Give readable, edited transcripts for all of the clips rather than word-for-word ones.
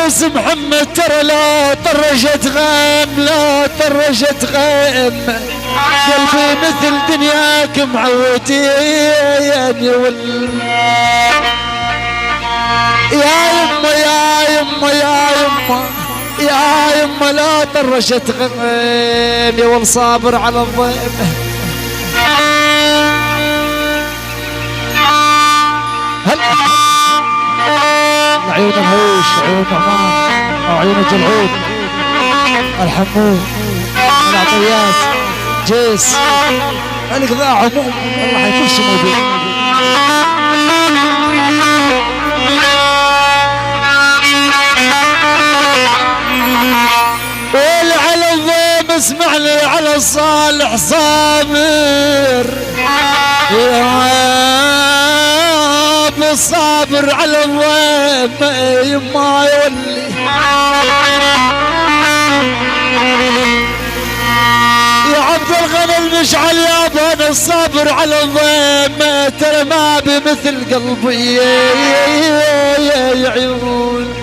عروس محمد ترى لا طرشت غيم لا طرشت غيم قلبي مثل دنياك معودين يا يما يا يما يا يما يا يما لا طرشت غيم يا ول صابر على الضيم عيون الهوش عيون نعمان وعيون الجلعود الحمود العطيات جيس القضاء عموم الله حيكون شي موجود والعلى الضيم اسمع لي على الصالح صابر الصابر على الضيم يما يولي يا عبد الغنى المشعل يا بن الصابر على الضيم ترى ما بمثل قلبي يا عيون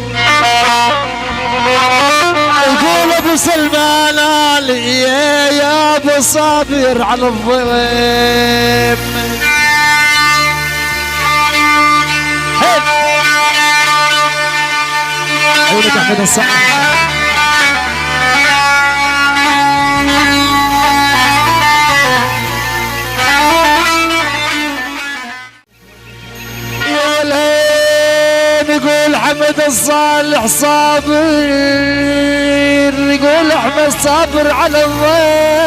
يقول ابو سلمان علي يا ابو الصابر على الضيم عيونك احمد الصقر يا لين يقول حمد الصالح صابر يقول احمد صابر على الضيم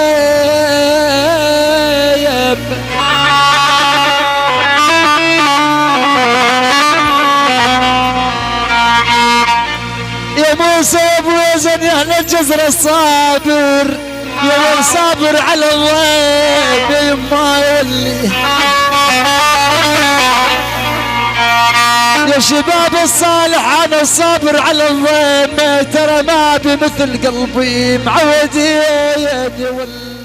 موسى ابو يزن يا اهل الجزر الصابر يا ول صابر على الضيم يا يما يولي يا شباب الصالح انا الصابر على الضيم ترى ما بمثل قلبي معودين يا ول